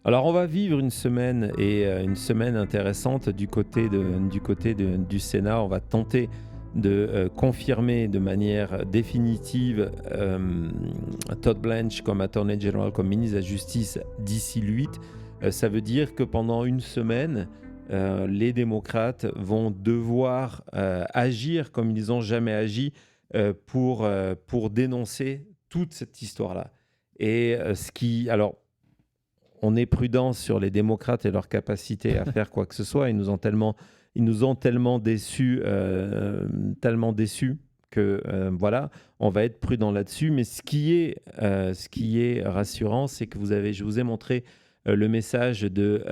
Alors, on va vivre une semaine une semaine intéressante du Sénat. On va tenter de confirmer de manière définitive Todd Blanche comme Attorney General, comme ministre de la Justice d'ici le 8. Ça veut dire que pendant une semaine, les démocrates vont devoir agir comme ils n'ont jamais agi pour dénoncer toute cette histoire-là. Et alors, on est prudent sur les démocrates et leur capacité à faire quoi que ce soit. Ils nous ont tellement déçus que voilà, on va être prudent là-dessus. Mais ce qui est rassurant, c'est que je vous ai montré le message de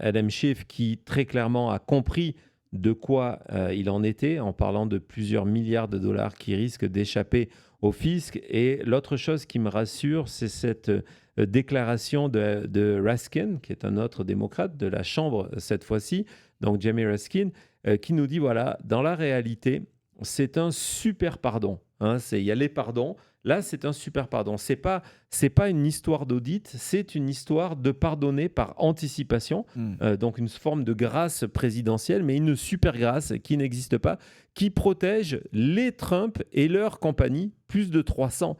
Adam Schiff qui très clairement a compris de quoi il en était en parlant de plusieurs milliards de dollars qui risquent d'échapper au fisc. Et l'autre chose qui me rassure, c'est cette déclaration de Raskin, qui est un autre démocrate de la Chambre cette fois-ci, donc Jamie Raskin, qui nous dit, voilà, dans la réalité, c'est un super pardon. Il y a les pardons. Là, c'est un super pardon. C'est pas une histoire d'audit, c'est une histoire de pardonner par anticipation. Donc une forme de grâce présidentielle, mais une super grâce qui n'existe pas, qui protège les Trump et leurs compagnies, plus de 300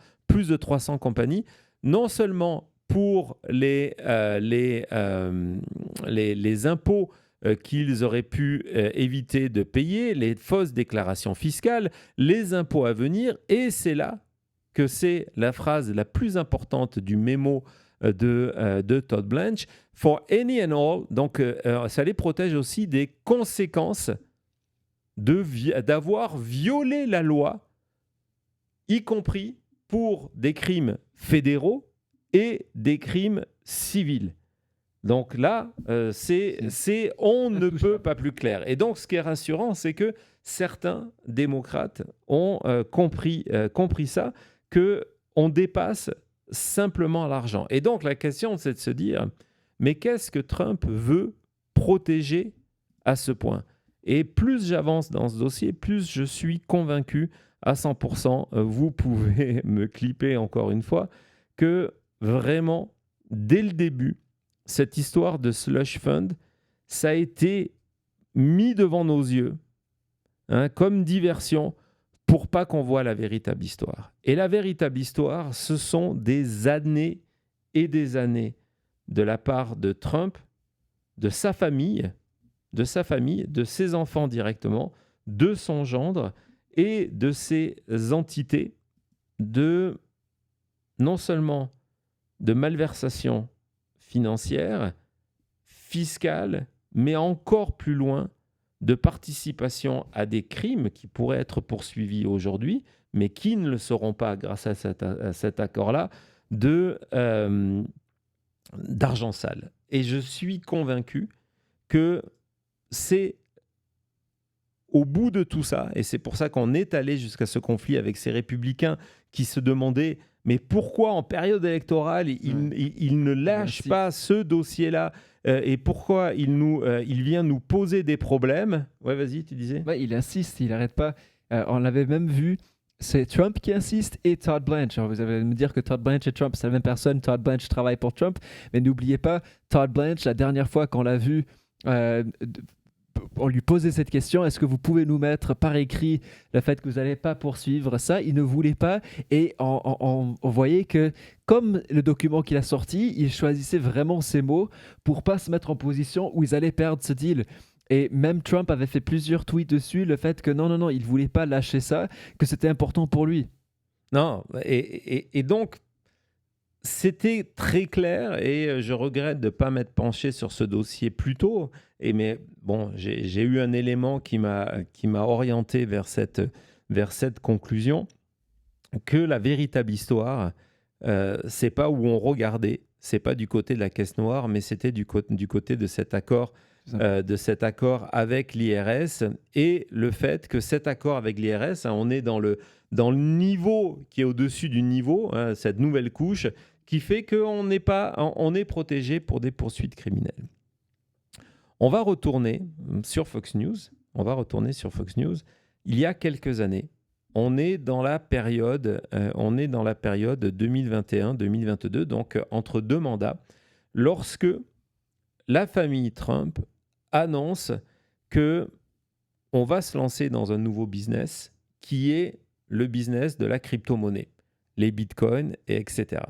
compagnies, non seulement pour les impôts qu'ils auraient pu éviter de payer, les fausses déclarations fiscales, les impôts à venir, et c'est là que c'est la phrase la plus importante du mémo de Todd Blanche, for any and all, donc ça les protège aussi des conséquences d'avoir violé la loi, y compris pour des crimes fédéraux et des crimes civils. Donc là, on ne peut pas plus clair. Et donc, ce qui est rassurant, c'est que certains démocrates ont compris ça, qu'on dépasse simplement l'argent. Et donc, la question, c'est de se dire, mais qu'est-ce que Trump veut protéger à ce point ? Et plus j'avance dans ce dossier, plus je suis convaincu à 100%, vous pouvez me clipper encore une fois, que vraiment, dès le début, cette histoire de slush fund, ça a été mis devant nos yeux comme diversion pour pas qu'on voit la véritable histoire. Et la véritable histoire, ce sont des années et des années de la part de Trump, de sa famille, de ses enfants directement, de son gendre et de ses entités non seulement de malversation financière, fiscale, mais encore plus loin, de participation à des crimes qui pourraient être poursuivis aujourd'hui, mais qui ne le seront pas grâce à cet accord-là, d'argent sale. Et je suis convaincu que c'est au bout de tout ça, et c'est pour ça qu'on est allé jusqu'à ce conflit avec ces républicains qui se demandaient mais pourquoi en période électorale il ne lâche pas ce dossier-là et pourquoi il vient nous poser des problèmes. Ouais, vas-y, tu disais. Ouais, il insiste, il n'arrête pas. On l'avait même vu, c'est Trump qui insiste et Todd Blanche. Alors vous allez me dire que Todd Blanche et Trump, c'est la même personne. Todd Blanche travaille pour Trump, mais n'oubliez pas, Todd Blanche, la dernière fois qu'on l'a vu, on lui posait cette question, est-ce que vous pouvez nous mettre par écrit le fait que vous n'allez pas poursuivre ça? Il ne voulait pas et on voyait que comme le document qu'il a sorti, il choisissait vraiment ses mots pour pas se mettre en position où ils allaient perdre ce deal. Et même Trump avait fait plusieurs tweets dessus, le fait que non, il ne voulait pas lâcher ça, que c'était important pour lui. Non, et donc, c'était très clair et je regrette de ne pas m'être penché sur ce dossier plus tôt. Mais bon, j'ai eu un élément qui m'a orienté vers cette conclusion, que la véritable histoire, c'est pas où on regardait, c'est pas du côté de la caisse noire, mais c'était du côté de cet accord avec l'IRS et le fait que cet accord avec l'IRS, on est dans le niveau qui est au-dessus du niveau, cette nouvelle couche qui fait qu'on est protégé pour des poursuites criminelles. On va retourner sur Fox News. Il y a quelques années, on est dans la période 2021-2022, donc entre deux mandats. lorsque la famille Trump annonce que on va se lancer dans un nouveau business qui est le business de la crypto-monnaie, les bitcoins, etc.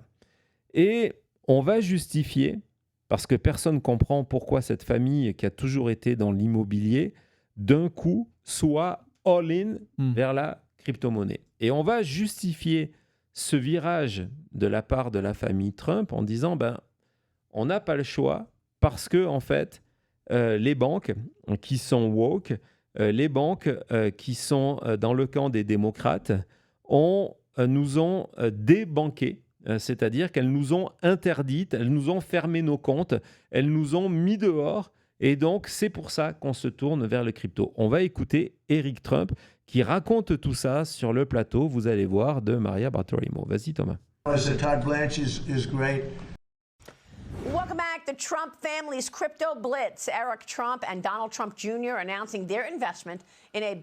Et on va justifier, parce que personne ne comprend pourquoi cette famille qui a toujours été dans l'immobilier, d'un coup, soit all-in vers la crypto-monnaie. Et on va justifier ce virage de la part de la famille Trump en disant, on n'a pas le choix parce que, en fait, les banques qui sont woke, les banques qui sont dans le camp des démocrates, nous ont débanqués. C'est-à-dire qu'elles nous ont interdites, elles nous ont fermé nos comptes, elles nous ont mis dehors. Et donc, c'est pour ça qu'on se tourne vers le crypto. On va écouter Eric Trump qui raconte tout ça sur le plateau, vous allez voir, de Maria Bartiromo. Vas-y, Thomas. Todd Blanche is great. Welcome back. The Trump family's crypto blitz. Eric Trump and Donald Trump Jr. announcing their investment in a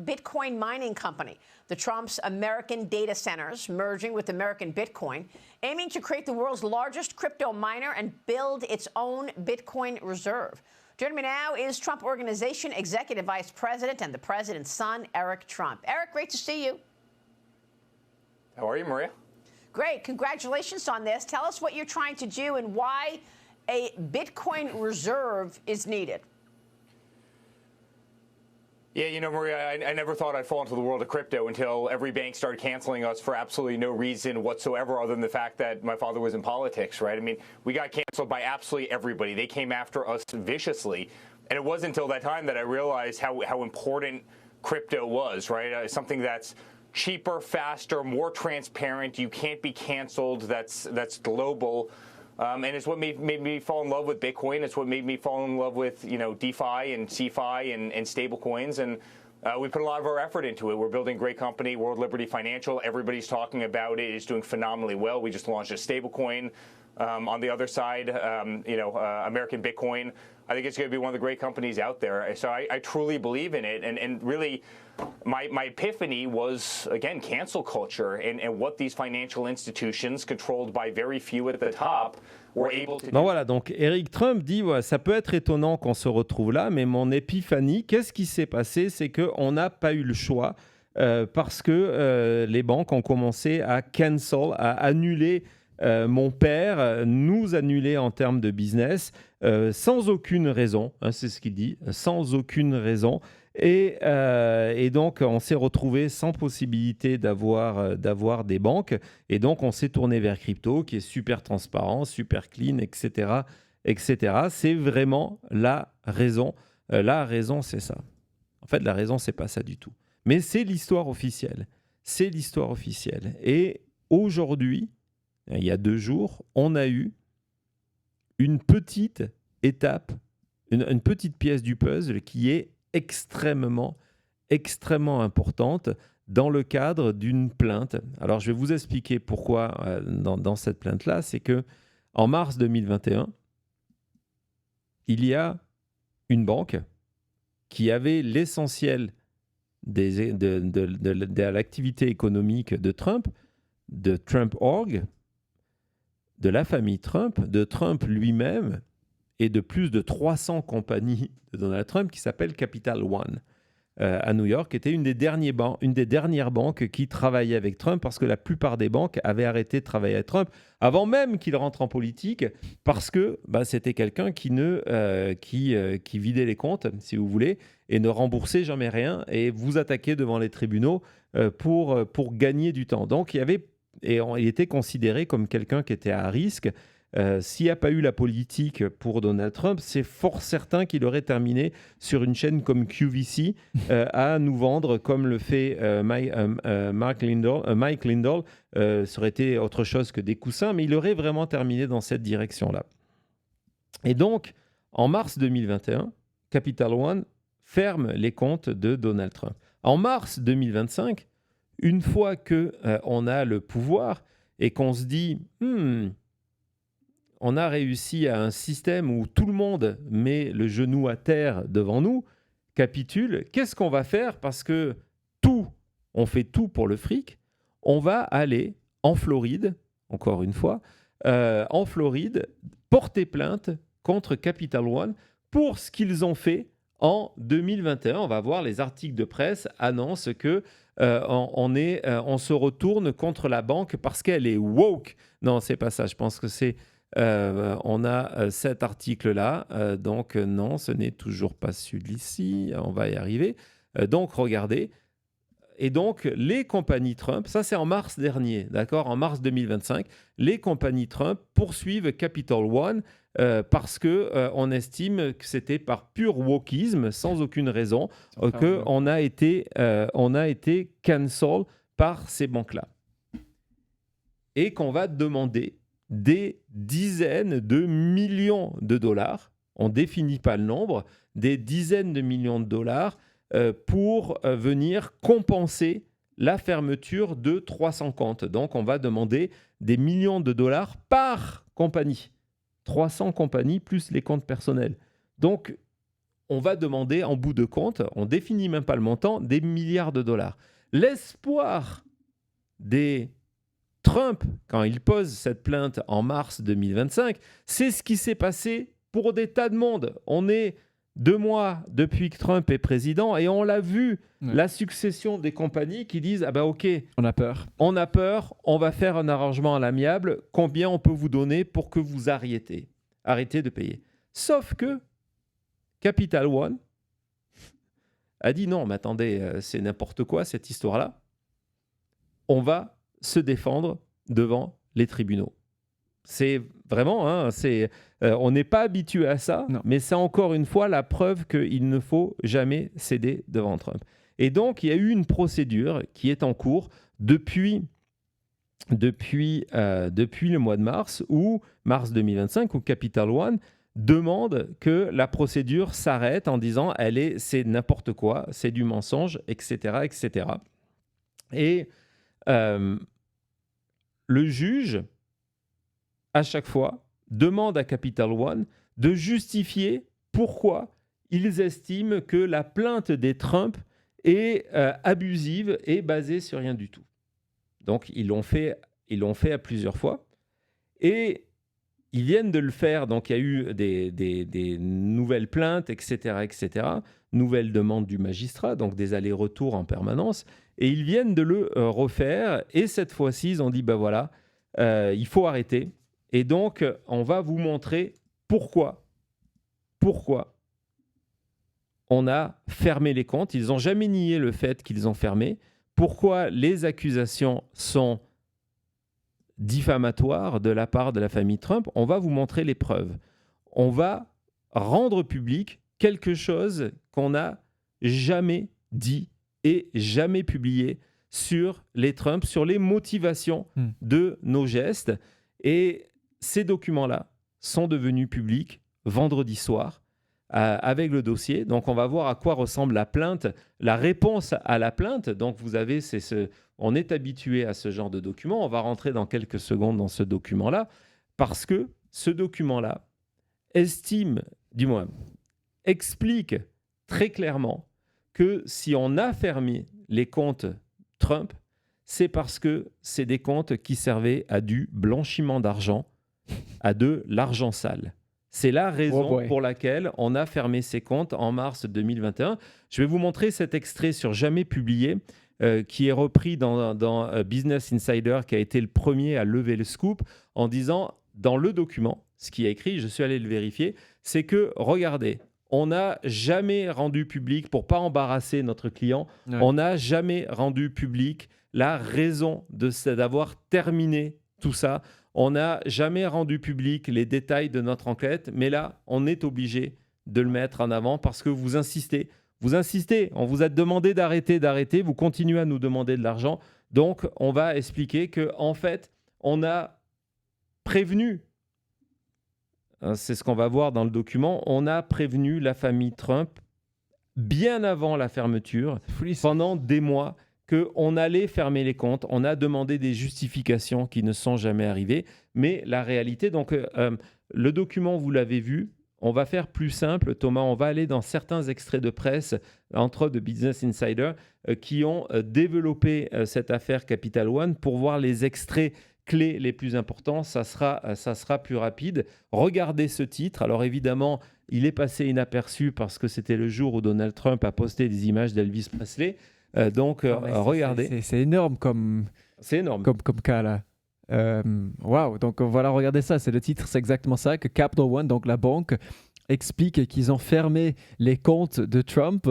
Bitcoin mining company. The Trump's American data centers merging with American Bitcoin, aiming to create the world's largest crypto miner and build its own Bitcoin reserve. Joining me now is Trump Organization Executive Vice President and the President's son, Eric Trump. Eric, great to see you. How are you, Maria? Great. Congratulations on this. Tell us what you're trying to do and why a Bitcoin reserve is needed. Yeah, you know, Maria, I never thought I'd fall into the world of crypto until every bank started canceling us for absolutely no reason whatsoever other than the fact that my father was in politics, right? I mean, we got canceled by absolutely everybody. They came after us viciously. And it wasn't until that time that I realized how important crypto was, right? Something that's cheaper, faster, more transparent. You can't be canceled. That's global. And it's what made me fall in love with Bitcoin. It's what made me fall in love with, DeFi and CeFi and stable coins. And we put a lot of our effort into it. We're building a great company, World Liberty Financial. Everybody's talking about it. It's doing phenomenally well. We just launched a stable coin. On the other side, American Bitcoin. I think it's going to be one of the great companies out there. So I truly believe in it. And really, my epiphany was, again, cancel culture and what these financial institutions controlled by very few at the top were able to do. Non, voilà, donc Eric Trump dit, ça peut être étonnant qu'on se retrouve là, mais mon épiphanie, qu'est-ce qui s'est passé? C'est qu'on n'a pas eu le choix parce que les banques ont commencé à cancel, à annuler mon père, nous annuler en termes de business sans aucune raison, c'est ce qu'il dit, sans aucune raison. Et donc, on s'est retrouvé sans possibilité d'avoir des banques. Et donc, on s'est tourné vers crypto, qui est super transparent, super clean, etc. etc. C'est vraiment la raison. La raison, c'est ça. En fait, la raison, c'est pas ça du tout. Mais c'est l'histoire officielle. C'est l'histoire officielle. Et aujourd'hui, il y a 2 jours, on a eu une petite étape, une petite pièce du puzzle qui est extrêmement importante dans le cadre d'une plainte. Alors, je vais vous expliquer pourquoi dans cette plainte-là. C'est qu'en mars 2021, il y a une banque qui avait l'essentiel de l'activité économique de Trump Org, de la famille Trump, de Trump lui-même et de plus de 300 compagnies de Donald Trump qui s'appelle Capital One à New York, était une des dernières banques qui travaillait avec Trump parce que la plupart des banques avaient arrêté de travailler avec Trump avant même qu'il rentre en politique parce que c'était quelqu'un qui vidait les comptes, si vous voulez, et ne remboursait jamais rien et vous attaquait devant les tribunaux pour gagner du temps. Donc, il était considéré comme quelqu'un qui était à risque. S'il n'y a pas eu la politique pour Donald Trump, c'est fort certain qu'il aurait terminé sur une chaîne comme QVC à nous vendre, comme le fait Mike Lindell. Ça aurait été autre chose que des coussins, mais il aurait vraiment terminé dans cette direction-là. Et donc, en mars 2021, Capital One ferme les comptes de Donald Trump. En mars 2025, une fois qu'on a le pouvoir et qu'on se dit on a réussi à un système où tout le monde met le genou à terre devant nous, capitule, qu'est-ce qu'on va faire? Parce que on fait tout pour le fric, on va aller en Floride, encore une fois, en Floride, porter plainte contre Capital One pour ce qu'ils ont fait en 2021. On va voir, les articles de presse annoncent que on se retourne contre la banque parce qu'elle est woke. Non, c'est pas ça. Je pense que c'est... on a cet article-là. Donc, non, ce n'est toujours pas celui-ci. On va y arriver. Donc, regardez. Et donc, les compagnies Trump, ça c'est en mars dernier, d'accord, en mars 2025, les compagnies Trump poursuivent Capital One parce qu'on estime que c'était par pur wokisme, sans aucune raison, qu'on a été cancel par ces banques-là. Et qu'on va demander des dizaines de millions de dollars, on ne définit pas le nombre, des dizaines de millions de dollars pour venir compenser la fermeture de 300 comptes. Donc, on va demander des millions de dollars par compagnie. 300 compagnies plus les comptes personnels. Donc, on va demander en bout de compte, on ne définit même pas le montant, des milliards de dollars. L'espoir des Trump, quand il pose cette plainte en mars 2025, c'est ce qui s'est passé pour des tas de monde. On est 2 mois depuis que Trump est président et on l'a vu, la succession des compagnies qui disent « Ah ben ok, on a peur, on va faire un arrangement à l'amiable, combien on peut vous donner pour que vous arrêtez de payer ?» Sauf que Capital One a dit « Non, mais attendez, c'est n'importe quoi cette histoire-là. On va se défendre devant les tribunaux. » C'est vraiment, on n'est pas habitué à ça, mais c'est encore une fois la preuve qu'il ne faut jamais céder devant Trump. Et donc, il y a eu une procédure qui est en cours depuis le mois de mars 2025, où Capital One demande que la procédure s'arrête en disant c'est n'importe quoi, c'est du mensonge, etc. etc. Et le juge, à chaque fois, demande à Capital One de justifier pourquoi ils estiment que la plainte des Trump est abusive et basée sur rien du tout. Donc, ils l'ont fait à plusieurs fois. Et ils viennent de le faire. Donc, il y a eu des nouvelles plaintes, etc., etc., nouvelles demandes du magistrat, donc des allers-retours en permanence. Et ils viennent de le refaire. Et cette fois-ci, ils ont dit, ben voilà, il faut arrêter. Et donc, on va vous montrer pourquoi on a fermé les comptes. Ils n'ont jamais nié le fait qu'ils ont fermé. Pourquoi les accusations sont diffamatoires de la part de la famille Trump. On va vous montrer les preuves. On va rendre public quelque chose qu'on n'a jamais dit et jamais publié sur les Trump, sur les motivations de nos gestes. Et ces documents-là sont devenus publics vendredi soir avec le dossier. Donc, on va voir à quoi ressemble la plainte, la réponse à la plainte. Donc, vous avez, on est habitué à ce genre de document. On va rentrer dans quelques secondes dans ce document-là parce que ce document-là explique très clairement que si on a fermé les comptes Trump, c'est parce que c'est des comptes qui servaient à du blanchiment d'argent, à de l'argent sale. C'est la raison pour laquelle on a fermé ces comptes en mars 2021. Je vais vous montrer cet extrait sur Jamais publié, qui est repris dans Business Insider, qui a été le premier à lever le scoop, en disant, dans le document, ce qui est écrit, je suis allé le vérifier, c'est que, regardez, on n'a jamais rendu public, pour ne pas embarrasser notre client, on n'a jamais rendu public la raison d'avoir terminé tout ça. On n'a jamais rendu public les détails de notre enquête, mais là, on est obligé de le mettre en avant parce que vous insistez. On vous a demandé d'arrêter, vous continuez à nous demander de l'argent. Donc, on va expliquer qu'en fait, on a prévenu, c'est ce qu'on va voir dans le document, on a prévenu la famille Trump bien avant la fermeture, pendant des mois, qu'on allait fermer les comptes. On a demandé des justifications qui ne sont jamais arrivées. Mais la réalité, donc, le document, vous l'avez vu, on va faire plus simple, Thomas. On va aller dans certains extraits de presse, entre autres de Business Insider, qui ont développé cette affaire Capital One pour voir les extraits clés les plus importantes, ça sera plus rapide. Regardez ce titre. Alors évidemment, il est passé inaperçu parce que c'était le jour où Donald Trump a posté des images d'Elvis Presley. Regardez. C'est énorme C'est énorme. comme cas là. Waouh, donc voilà, regardez ça, c'est le titre, c'est exactement ça, que Capital One, donc la banque, explique qu'ils ont fermé les comptes de Trump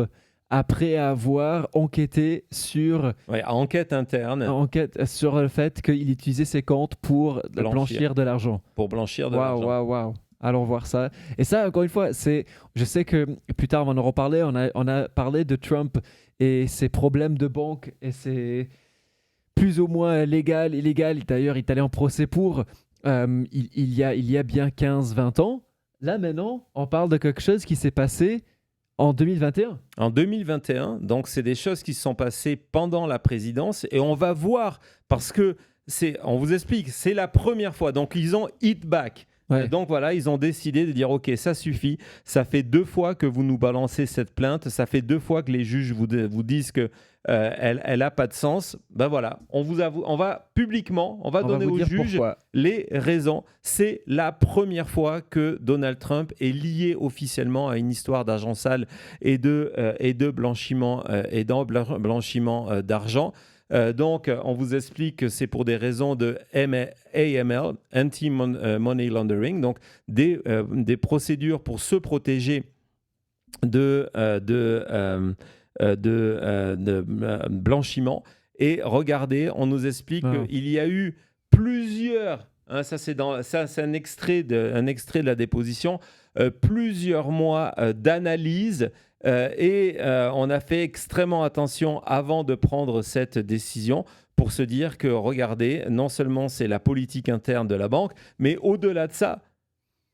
après avoir enquêté sur enquête interne sur le fait qu'il utilisait ses comptes pour blanchir de l'argent. Pour blanchir de l'argent. Waouh. Allons voir ça. Et ça, encore une fois, je sais que plus tard, on va en reparler. On a parlé de Trump et ses problèmes de banque et ses plus ou moins illégal. D'ailleurs, il est allé en procès pour il y a bien 15-20 ans. Là, maintenant, on parle de quelque chose qui s'est passé en 2021. En 2021, donc c'est des choses qui se sont passées pendant la présidence et on va voir, parce que on vous explique, c'est la première fois. Donc, ils ont hit back. Ouais. Donc voilà, ils ont décidé de dire ok, ça suffit, ça fait 2 fois que vous nous balancez cette plainte, ça fait 2 fois que les juges vous disent que elle a pas de sens. Ben voilà, on va publiquement, on va donner aux juges les raisons. C'est la première fois que Donald Trump est lié officiellement à une histoire d'argent sale et de blanchiment d'argent. Donc, on vous explique que c'est pour des raisons de AML, Anti-Money Laundering, donc des procédures pour se protéger de blanchiment. Et regardez, on nous explique qu'il y a eu plusieurs, c'est un extrait de la déposition, plusieurs mois d'analyse. On a fait extrêmement attention avant de prendre cette décision pour se dire que, regardez, non seulement c'est la politique interne de la banque, mais au-delà de ça,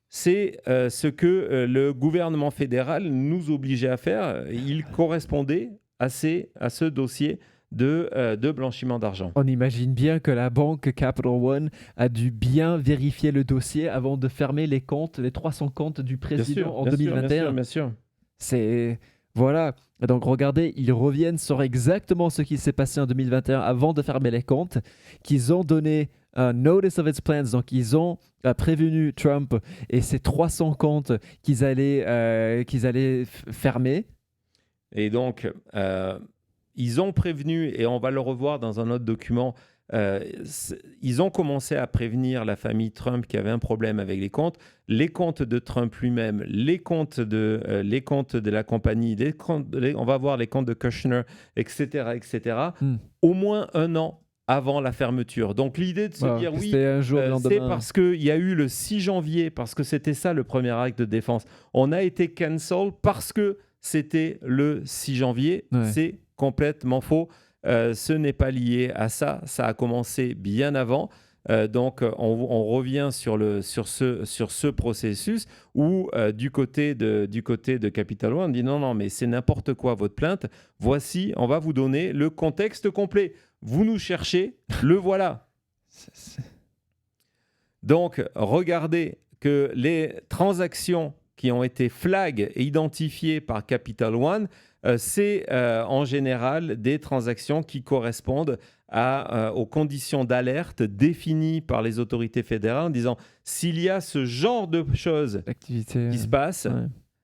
c'est ce que le gouvernement fédéral nous obligeait à faire. Il correspondait à ce dossier de blanchiment d'argent. On imagine bien que la banque Capital One a dû bien vérifier le dossier avant de fermer les 300 comptes du président en 2021. Bien sûr. Voilà. Donc regardez, ils reviennent sur exactement ce qui s'est passé en 2021 avant de fermer les comptes, qu'ils ont donné un notice of its plans, donc ils ont prévenu Trump et ses 300 comptes qu'ils allaient fermer. Et donc, ils ont prévenu, et on va le revoir dans un autre document, ils ont commencé à prévenir la famille Trump qui avait un problème avec les comptes de Trump lui-même, les comptes de la compagnie, on va voir les comptes de Kushner, etc. Au moins 1 an avant la fermeture. Donc l'idée de se dire oui, c'est parce qu'il y a eu le 6 janvier, parce que c'était ça le premier acte de défense. On a été cancel parce que c'était le 6 janvier. Ouais. C'est complètement faux. Ce n'est pas lié à ça. Ça a commencé bien avant. Donc, on revient sur ce processus où, du côté de Capital One, on dit non, mais c'est n'importe quoi votre plainte. Voici, on va vous donner le contexte complet. Vous nous cherchez, le voilà. Donc, regardez que les transactions qui ont été flag et identifiées par Capital One, c'est en général des transactions qui correspondent aux conditions d'alerte définies par les autorités fédérales en disant s'il y a ce genre de choses qui se passent,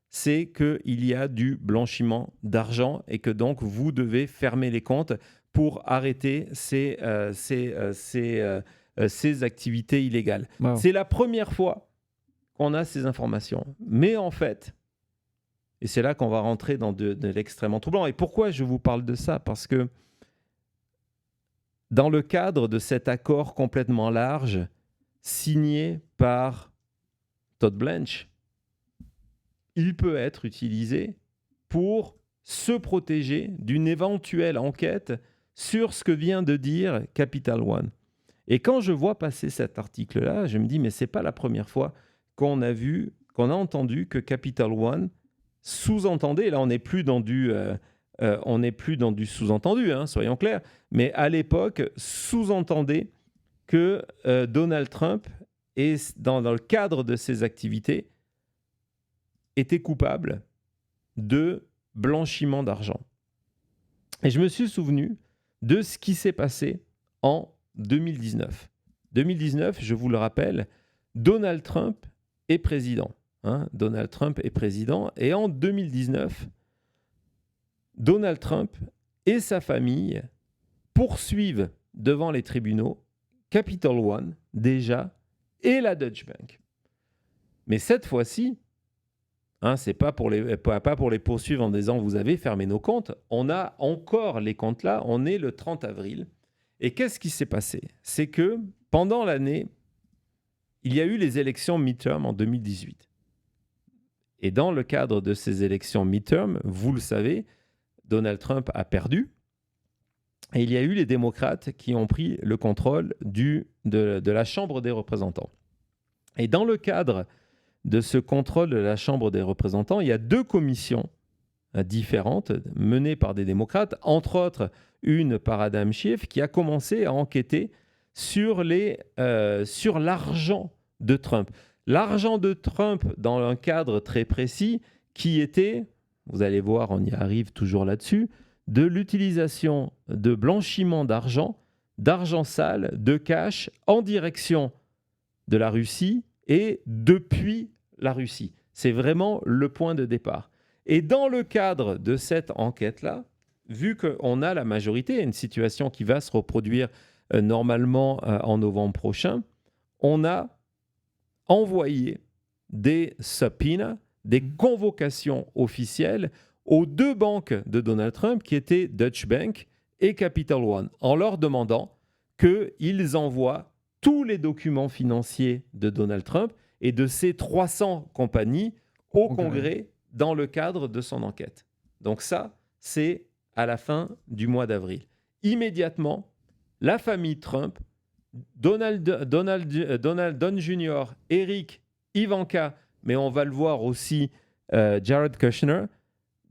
c'est qu'il y a du blanchiment d'argent et que donc vous devez fermer les comptes pour arrêter ces activités illégales. Wow. C'est la première fois qu'on a ces informations. Mais en fait, et c'est là qu'on va rentrer dans de l'extrêmement troublant. Et pourquoi je vous parle de ça ? Parce que dans le cadre de cet accord complètement large, signé par Todd Blanche, il peut être utilisé pour se protéger d'une éventuelle enquête sur ce que vient de dire Capital One. Et quand je vois passer cet article-là, je me dis, mais ce n'est pas la première fois qu'on a entendu que Capital One sous-entendait, là on n'est plus dans du sous-entendu, soyons clairs, mais à l'époque, sous-entendait que Donald Trump, dans le cadre de ses activités, était coupable de blanchiment d'argent. Et je me suis souvenu de ce qui s'est passé en 2019. 2019, je vous le rappelle, Donald Trump est président. Donald Trump est président. Et en 2019, Donald Trump et sa famille poursuivent devant les tribunaux Capital One, déjà, et la Deutsche Bank. Mais cette fois-ci, c'est pas pour les poursuivre en disant vous avez fermé nos comptes. On a encore les comptes là. On est le 30 avril. Et qu'est-ce qui s'est passé? C'est que pendant l'année, il y a eu les élections midterm en 2018. Et dans le cadre de ces élections midterm, vous le savez, Donald Trump a perdu. Et il y a eu les démocrates qui ont pris le contrôle de la Chambre des représentants. Et dans le cadre de ce contrôle de la Chambre des représentants, il y a 2 commissions différentes menées par des démocrates, entre autres une par Adam Schiff, qui a commencé à enquêter sur l'argent de Trump. L'argent de Trump dans un cadre très précis qui était, vous allez voir, on y arrive toujours là-dessus, de l'utilisation de blanchiment d'argent sale, de cash, en direction de la Russie et depuis la Russie. C'est vraiment le point de départ. Et dans le cadre de cette enquête-là, vu qu'on a la majorité, une situation qui va se reproduire normalement en novembre prochain, on a envoyé des subpoenas, des convocations officielles aux 2 banques de Donald Trump qui étaient Deutsche Bank et Capital One, en leur demandant qu'ils envoient tous les documents financiers de Donald Trump et de ses 300 compagnies au Congrès dans le cadre de son enquête. Donc ça, c'est à la fin du mois d'avril. Immédiatement, la famille Trump, Don Jr., Eric, Ivanka, mais on va le voir aussi, Jared Kushner,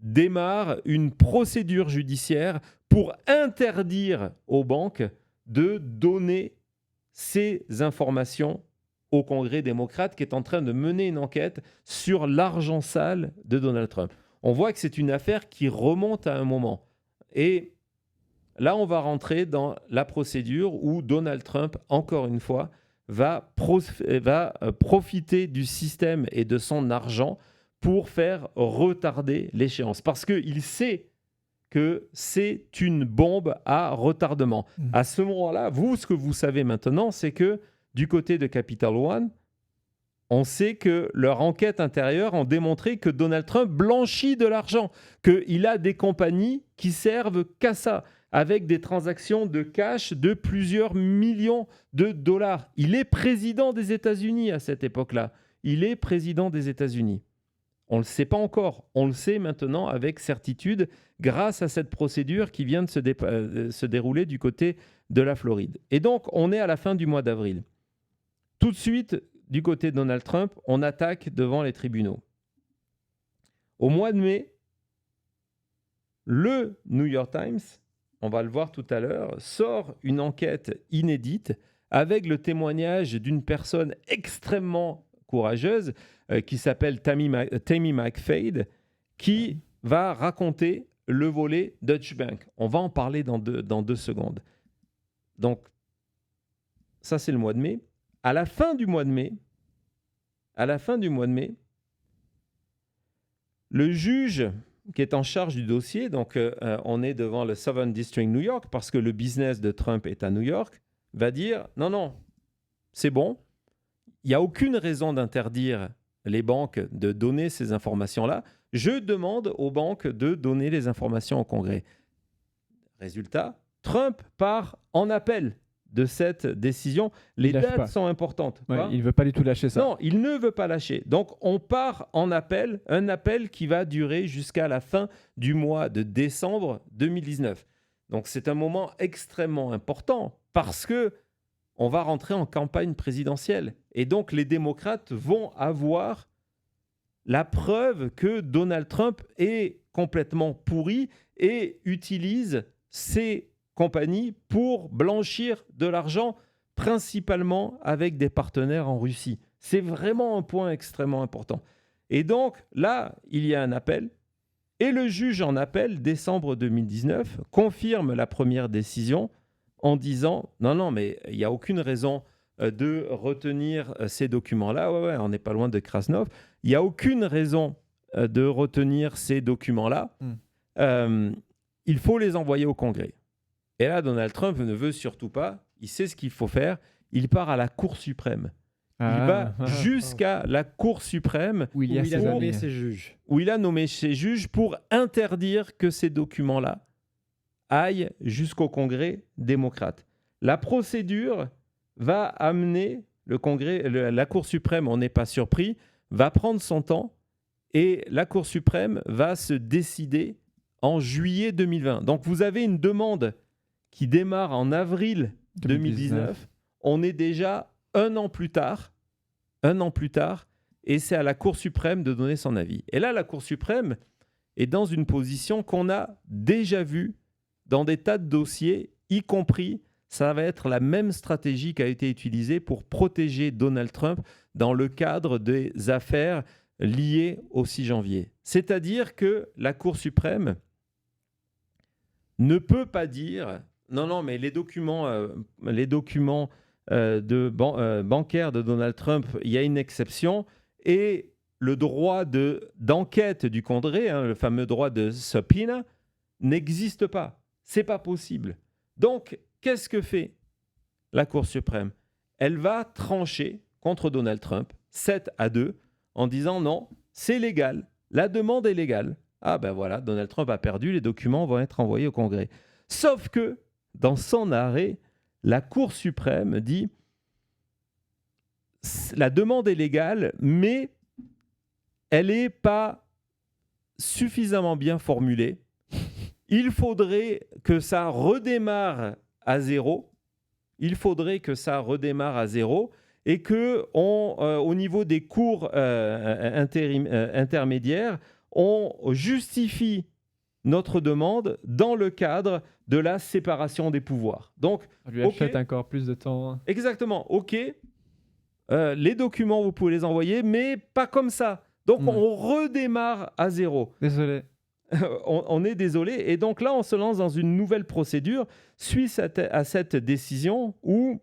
démarre une procédure judiciaire pour interdire aux banques de donner ces informations au Congrès démocrate qui est en train de mener une enquête sur l'argent sale de Donald Trump. On voit que c'est une affaire qui remonte à un moment. Et là, on va rentrer dans la procédure où Donald Trump, encore une fois, va profiter du système et de son argent pour faire retarder l'échéance. Parce qu'il sait que c'est une bombe à retardement. À ce moment-là, ce que vous savez maintenant, c'est que du côté de Capital One, on sait que leur enquête intérieure a démontré que Donald Trump blanchit de l'argent, qu'il a des compagnies qui servent qu'à ça, avec des transactions de cash de plusieurs millions de dollars. Il est président des États-Unis à cette époque-là. Il est président des États-Unis. On ne le sait pas encore. On le sait maintenant avec certitude grâce à cette procédure qui vient de se dérouler du côté de la Floride. Et donc, on est à la fin du mois d'avril. Tout de suite, du côté de Donald Trump, on attaque devant les tribunaux. Au mois de mai, le New York Times, on va le voir tout à l'heure, sort une enquête inédite avec le témoignage d'une personne extrêmement courageuse qui s'appelle Tammy McFadden, qui va raconter le volet Deutsche Bank. On va en parler dans 2 secondes. Donc, ça, c'est le mois de mai. À la fin du mois de mai, le juge qui est en charge du dossier, donc on est devant le Southern District New York parce que le business de Trump est à New York, va dire non, c'est bon, il n'y a aucune raison d'interdire les banques de donner ces informations-là. Je demande aux banques de donner les informations au Congrès. Résultat, Trump part en appel de cette décision. Les dates sont importantes. Ouais, il ne veut pas du tout lâcher ça. Non, il ne veut pas lâcher. Donc, on part en appel, un appel qui va durer jusqu'à la fin du mois de décembre 2019. Donc, c'est un moment extrêmement important parce que on va rentrer en campagne présidentielle. Et donc, les démocrates vont avoir la preuve que Donald Trump est complètement pourri et utilise ses compagnies pour blanchir de l'argent, principalement avec des partenaires en Russie. C'est vraiment un point extrêmement important. Et donc, là, il y a un appel. Et le juge en appel, décembre 2019, confirme la première décision en disant « Non, mais il n'y a aucune raison de retenir ces documents-là. Ouais, on n'est pas loin de Krasnov. Il n'y a aucune raison de retenir ces documents-là. Il faut les envoyer au Congrès. Et là, Donald Trump ne veut surtout pas. Il sait ce qu'il faut faire. Il part à la Cour suprême. Il va jusqu'à la Cour suprême où il a nommé ses juges. Où il a nommé ses juges pour interdire que ces documents-là aillent jusqu'au Congrès démocrate. La procédure va amener le Congrès, la Cour suprême, on n'est pas surpris, va prendre son temps et la Cour suprême va se décider en juillet 2020. Donc vous avez une demande qui démarre en avril 2019. On est déjà un an plus tard, et c'est à la Cour suprême de donner son avis. Et là, la Cour suprême est dans une position qu'on a déjà vue dans des tas de dossiers, y compris, ça va être la même stratégie qui a été utilisée pour protéger Donald Trump dans le cadre des affaires liées au 6 janvier. C'est-à-dire que la Cour suprême ne peut pas dire « Non, mais les documents bancaires de Donald Trump, il y a une exception et le droit d'enquête du Congrès, le fameux droit de subpoena, n'existe pas. C'est pas possible. » Donc, qu'est-ce que fait la Cour suprême ? Elle va trancher contre Donald Trump 7-2 en disant non, c'est légal, la demande est légale. Ah ben voilà, Donald Trump a perdu, les documents vont être envoyés au Congrès. Sauf que, dans son arrêt, la Cour suprême dit la demande est légale, mais elle n'est pas suffisamment bien formulée. Il faudrait que ça redémarre à zéro. Et que au niveau des cours intermédiaires, on justifie notre demande dans le cadre de la séparation des pouvoirs. Donc, on lui achète encore plus de temps. Exactement. OK. Les documents, vous pouvez les envoyer, mais pas comme ça. Donc, on redémarre à zéro. Désolé. On est désolé. Et donc là, on se lance dans une nouvelle procédure suite à cette décision où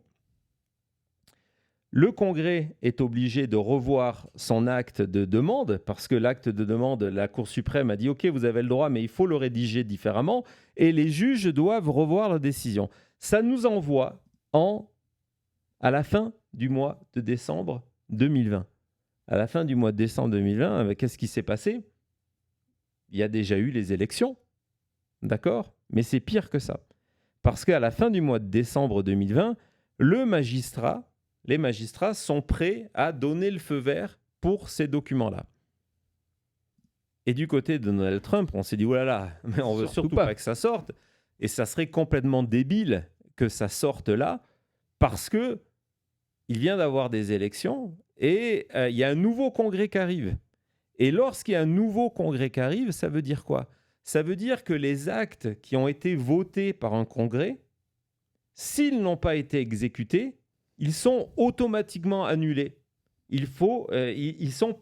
le Congrès est obligé de revoir son acte de demande parce que l'acte de demande, la Cour suprême a dit « Ok, vous avez le droit, mais il faut le rédiger différemment. » Et les juges doivent revoir la décision. Ça nous envoie à la fin du mois de décembre 2020. À la fin du mois de décembre 2020, qu'est-ce qui s'est passé ? Il y a déjà eu les élections, d'accord ? Mais c'est pire que ça. Parce qu'à la fin du mois de décembre 2020, les magistrats sont prêts à donner le feu vert pour ces documents-là. Et du côté de Donald Trump, on s'est dit, oh là là, mais on veut surtout pas que ça sorte. Et ça serait complètement débile que ça sorte là, parce que il vient d'avoir des élections et il y a un nouveau Congrès qui arrive. Et lorsqu'il y a un nouveau Congrès qui arrive, ça veut dire quoi ? Ça veut dire que les actes qui ont été votés par un Congrès, s'ils n'ont pas été exécutés, ils sont automatiquement annulés. Ils sont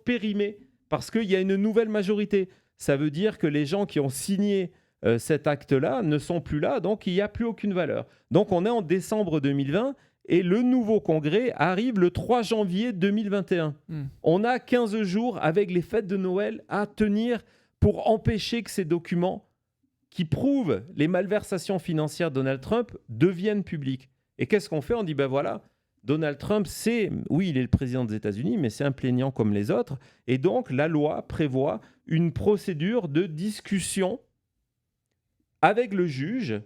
périmés parce qu'il y a une nouvelle majorité. Ça veut dire que les gens qui ont signé cet acte-là ne sont plus là, donc il n'y a plus aucune valeur. Donc on est en décembre 2020 et le nouveau Congrès arrive le 3 janvier 2021. On a 15 jours avec les fêtes de Noël à tenir pour empêcher que ces documents qui prouvent les malversations financières de Donald Trump deviennent publics. Et qu'est-ce qu'on fait ? On dit, ben voilà, Donald Trump, oui, il est le président des États-Unis, mais c'est un plaignant comme les autres. Et donc, la loi prévoit une procédure de discussion avec le juge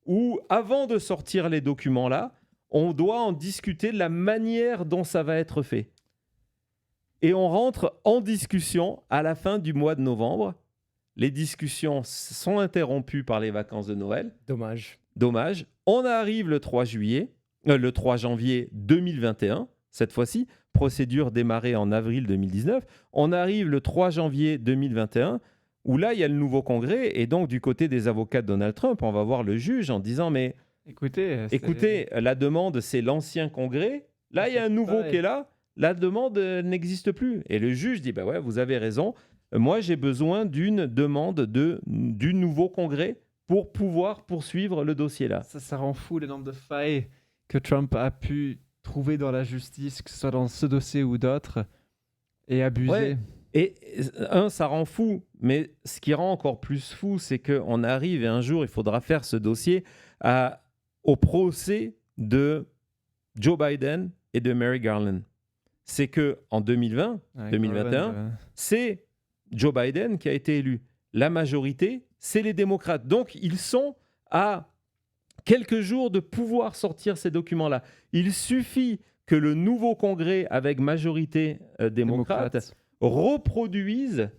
où, avant de sortir les documents-là, on doit en discuter de la manière dont ça va être fait. Et on rentre en discussion à la fin du mois de novembre. Les discussions sont interrompues par les vacances de Noël. Dommage. On arrive le 3 janvier 2021, cette fois-ci, procédure démarrée en avril 2019. On arrive le 3 janvier 2021, où là, il y a le nouveau Congrès. Et donc, du côté des avocats de Donald Trump, on va voir le juge en disant, mais écoutez, la demande, c'est l'ancien Congrès. Là, il y a un nouveau qui est là. La demande n'existe plus. Et le juge dit, bah ouais, vous avez raison. Moi, j'ai besoin d'une demande du nouveau Congrès pour pouvoir poursuivre le dossier là. Ça rend fou le nombre de failles que Trump a pu trouver dans la justice, que ce soit dans ce dossier ou d'autres, et abuser. Ouais. Et ça rend fou, mais ce qui rend encore plus fou, c'est qu'on arrive et un jour, il faudra faire ce dossier au procès de Joe Biden et de Merrick Garland. C'est qu'en 2020, Ouais, 2021, c'est Joe Biden qui a été élu. La majorité, c'est les démocrates. Donc, ils sont à quelques jours de pouvoir sortir ces documents-là. Il suffit que le nouveau Congrès, avec majorité démocrate, reproduise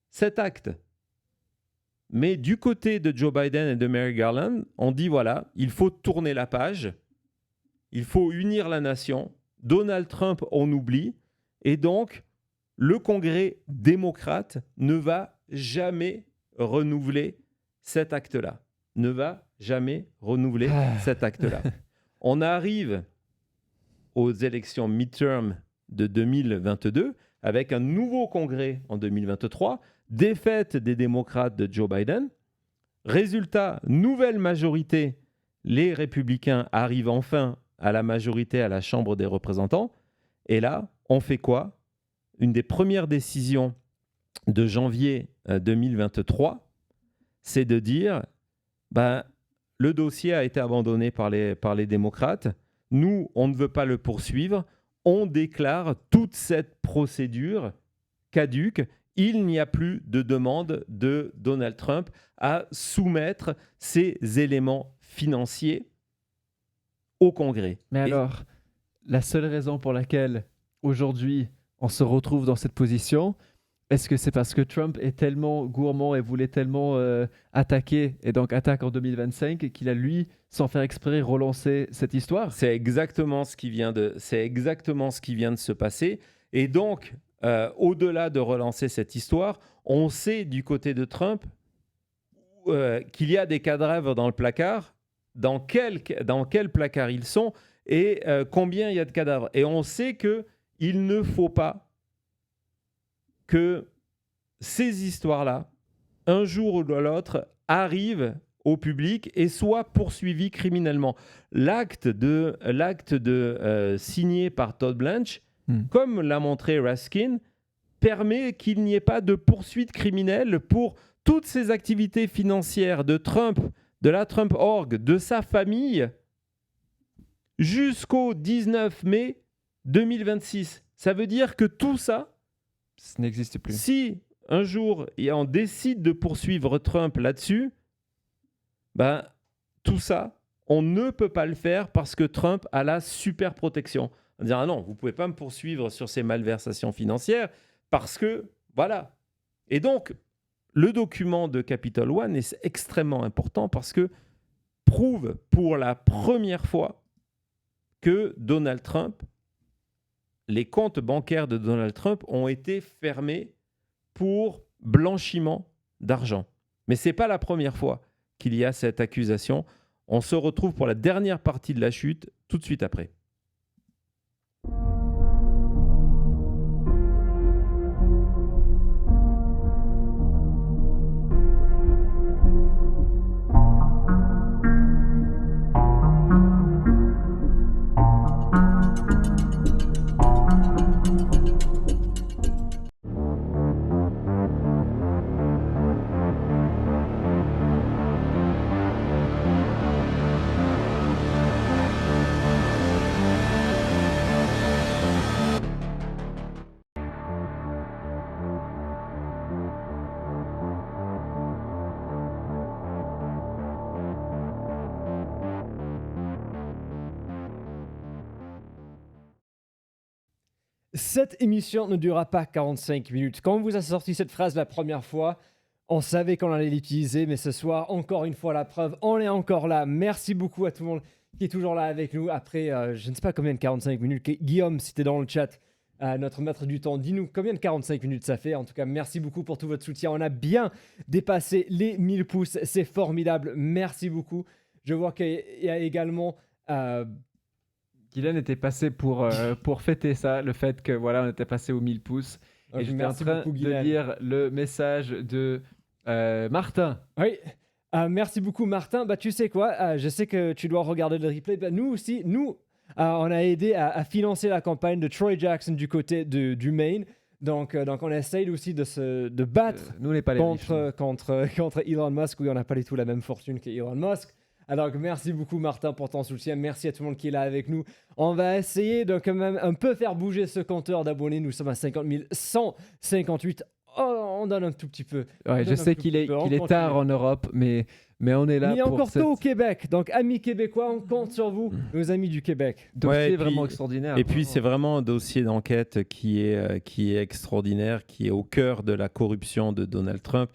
cet acte. Mais du côté de Joe Biden et de Merrick Garland, on dit voilà, il faut tourner la page, il faut unir la nation. Donald Trump, on oublie. Et donc, le Congrès démocrate ne va jamais renouveler cet acte-là. Ne va jamais renouveler cet acte-là. On arrive aux élections midterm de 2022 avec un nouveau Congrès en 2023, défaite des démocrates de Joe Biden. Résultat, nouvelle majorité, les républicains arrivent enfin à la majorité à la Chambre des représentants. Et là, on fait quoi? Une des premières décisions de janvier 2023, c'est de dire le dossier a été abandonné par les démocrates. Nous, on ne veut pas le poursuivre. On déclare toute cette procédure caduque. Il n'y a plus de demande de Donald Trump à soumettre ces éléments financiers au Congrès. Mais alors, la seule raison pour laquelle aujourd'hui on se retrouve dans cette position, est-ce que c'est parce que Trump est tellement gourmand et voulait tellement attaquer, et donc attaque en 2025, qu'il a lui, sans faire exprès, relancé cette histoire? C'est exactement ce qui vient de se passer. Et donc, au-delà de relancer cette histoire, on sait du côté de Trump qu'il y a des cadavres dans le placard, dans quel placard ils sont et combien il y a de cadavres. Et on sait qu'il ne faut pas que ces histoires-là, un jour ou l'autre, arrivent au public et soient poursuivies criminellement. L'acte signé par Todd Blanche, comme l'a montré Raskin, permet qu'il n'y ait pas de poursuite criminelle pour toutes ces activités financières de Trump, de la Trump Org, de sa famille, jusqu'au 19 mai 2026. Ça veut dire que tout ça, ça n'existe plus. Si un jour on décide de poursuivre Trump là-dessus, tout ça, on ne peut pas le faire parce que Trump a la super protection. On va dire, ah non, vous ne pouvez pas me poursuivre sur ces malversations financières parce que, voilà. Et donc, le document de Capitol One est extrêmement important parce que prouve pour la première fois que Donald Trump, les comptes bancaires de Donald Trump ont été fermés pour blanchiment d'argent. Mais ce n'est pas la première fois qu'il y a cette accusation. On se retrouve pour la dernière partie de la chute tout de suite après. Cette émission ne durera pas 45 minutes. Quand on vous a sorti cette phrase la première fois, on savait qu'on allait l'utiliser, mais ce soir, encore une fois, la preuve, on est encore là. Merci beaucoup à tout le monde qui est toujours là avec nous. Après, je ne sais pas combien de 45 minutes. Guillaume, si tu es dans le chat, notre maître du temps, dis-nous combien de 45 minutes ça fait. En tout cas, merci beaucoup pour tout votre soutien. On a bien dépassé les 1000 pouces. C'est formidable. Merci beaucoup. Je vois qu'il y a également... Guylaine était passé pour fêter ça, le fait que voilà, on était passé aux 1000 pouces. Et j'étais en train de lire le message de Martin. Oui, merci beaucoup Martin. Tu sais quoi, je sais que tu dois regarder le replay. Nous aussi, on a aidé à financer la campagne de Troy Jackson du côté du Maine. Donc on essaye aussi de battre Nous, on n'est pas les riches. contre Elon Musk. Oui, on n'a pas du tout la même fortune qu'Elon Musk. Alors merci beaucoup Martin pour ton soutien. Merci à tout le monde qui est là avec nous. On va essayer de quand même un peu faire bouger ce compteur d'abonnés. Nous sommes à 50 158. Oh, on donne un tout petit peu. Ouais, je sais qu'il est tard en Europe, mais on est là Mais il est pour encore tôt au Québec. Donc amis québécois, on compte sur vous, nos amis du Québec. dossier Ouais, et puis- vraiment extraordinaire. Et puis c'est vraiment un dossier d'enquête qui est extraordinaire, qui est au cœur de la corruption de Donald Trump,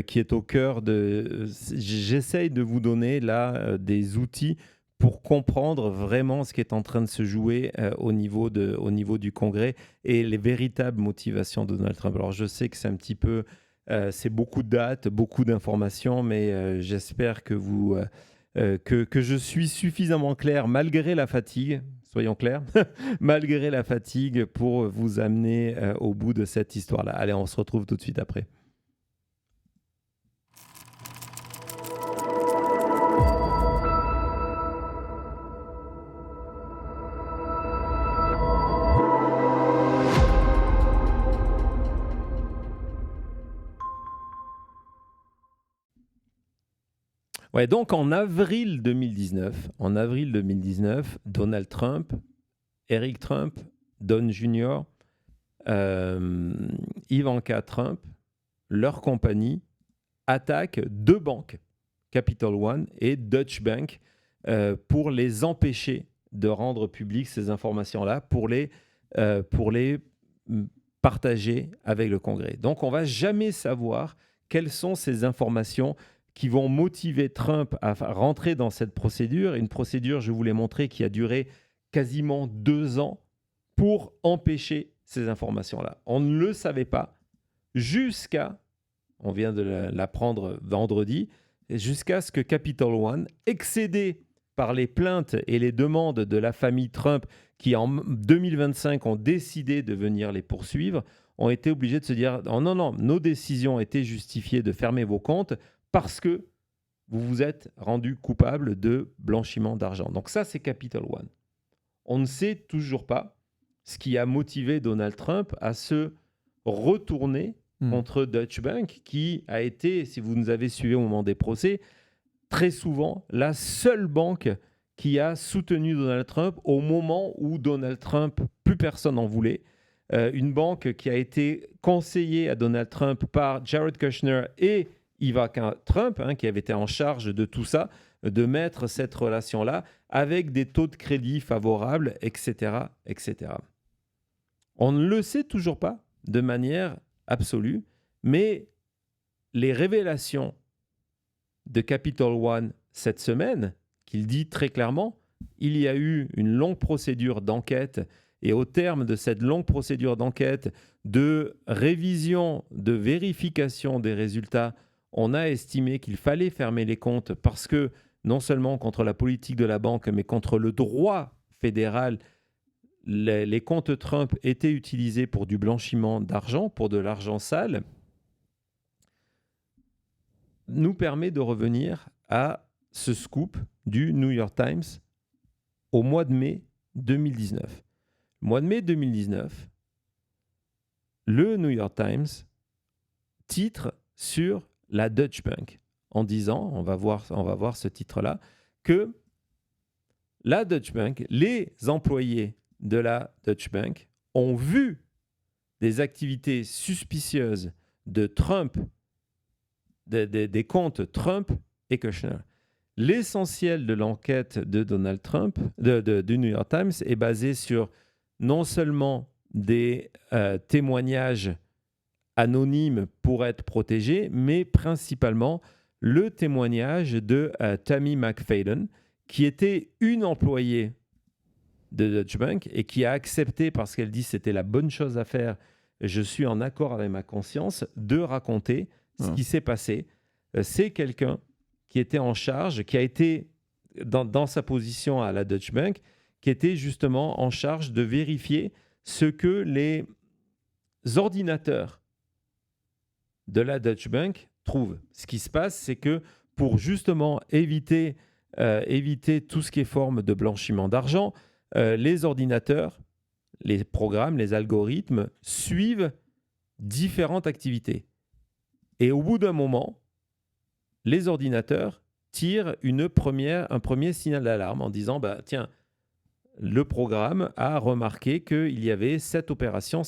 qui est au cœur de... J'essaye de vous donner là des outils pour comprendre vraiment ce qui est en train de se jouer au niveau du Congrès et les véritables motivations de Donald Trump. Alors je sais que c'est un petit peu... c'est beaucoup de dates, beaucoup d'informations, mais j'espère que que je suis suffisamment clair, malgré la fatigue, soyons clairs, malgré la fatigue, pour vous amener au bout de cette histoire-là. Allez, on se retrouve tout de suite après. Ouais, donc en avril 2019, Donald Trump, Eric Trump, Don Jr., Ivanka Trump, leur compagnie attaquent deux banques, Capital One et Deutsche Bank, pour les empêcher de rendre publiques ces informations-là, pour les partager avec le Congrès. Donc on ne va jamais savoir quelles sont ces informations qui vont motiver Trump à rentrer dans cette procédure. Une procédure, je vous l'ai montré, qui a duré quasiment 2 ans pour empêcher ces informations-là. On ne le savait pas jusqu'à, on vient de l'apprendre vendredi, jusqu'à ce que Capital One, excédé par les plaintes et les demandes de la famille Trump, qui en 2025 ont décidé de venir les poursuivre, ont été obligés de se dire « Non, nos décisions étaient justifiées de fermer vos comptes » parce que vous vous êtes rendu coupable de blanchiment d'argent. Donc ça, c'est Capital One. On ne sait toujours pas ce qui a motivé Donald Trump à se retourner contre Deutsche Bank, qui a été, si vous nous avez suivis au moment des procès, très souvent la seule banque qui a soutenu Donald Trump au moment où Donald Trump, plus personne n'en voulait. Une banque qui a été conseillée à Donald Trump par Jared Kushner et Ivanka Trump, qui avait été en charge de tout ça, de mettre cette relation-là avec des taux de crédit favorables, etc., etc. On ne le sait toujours pas de manière absolue, mais les révélations de Capital One cette semaine, qu'il dit très clairement, il y a eu une longue procédure d'enquête et au terme de cette longue procédure d'enquête, de révision, de vérification des résultats, on a estimé qu'il fallait fermer les comptes parce que non seulement contre la politique de la banque, mais contre le droit fédéral, les comptes Trump étaient utilisés pour du blanchiment d'argent, pour de l'argent sale, nous permet de revenir à ce scoop du New York Times au mois de mai 2019. Mois de mai 2019, le New York Times titre sur la Deutsche Bank en disant, on va voir ce titre-là, que la Deutsche Bank, les employés de la Deutsche Bank ont vu des activités suspicieuses de Trump, des comptes Trump et Kushner. L'essentiel de l'enquête de Donald Trump, du New York Times, est basé sur non seulement des témoignages anonymes pour être protégés, mais principalement le témoignage de Tammy McFadden, qui était une employée de Deutsche Bank et qui a accepté, parce qu'elle dit que c'était la bonne chose à faire, je suis en accord avec ma conscience, de raconter ce qui s'est passé. C'est quelqu'un qui était en charge, qui a été dans sa position à la Deutsche Bank, qui était justement en charge de vérifier ce que les ordinateurs de la Deutsche Bank trouvent. Ce qui se passe, c'est que pour justement éviter tout ce qui est forme de blanchiment d'argent, les ordinateurs, les programmes, les algorithmes suivent différentes activités. Et au bout d'un moment, les ordinateurs tirent un premier signal d'alarme en disant tiens, le programme a remarqué qu'il y avait cette opération-là,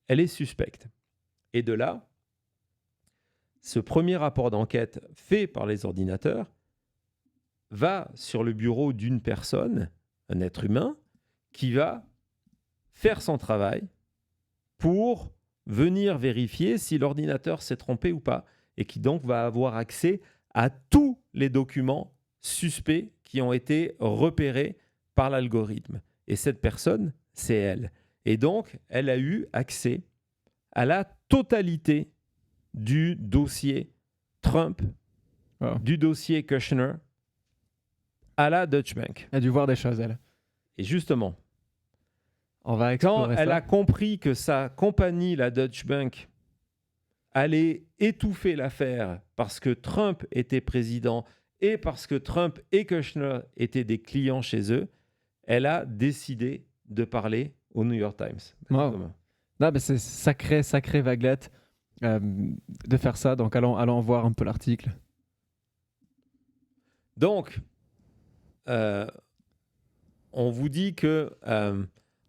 elle est suspecte. Et de là, ce premier rapport d'enquête fait par les ordinateurs va sur le bureau d'une personne, un être humain, qui va faire son travail pour venir vérifier si l'ordinateur s'est trompé ou pas, et qui donc va avoir accès à tous les documents suspects qui ont été repérés par l'algorithme. Et cette personne, c'est elle. Et donc, elle a eu accès à la totalité du dossier Trump, du dossier Kushner, à la Deutsche Bank. Elle a dû voir des choses, elle. Et justement, on va quand explorer elle ça. a compris que sa compagnie, la Deutsche Bank, allait étouffer l'affaire parce que Trump était président et parce que Trump et Kushner étaient des clients chez eux, elle a décidé de parler au New York Times. Wow. Non, mais c'est sacré vaguelette de faire ça. Donc, allons voir un peu l'article. Donc, on vous dit que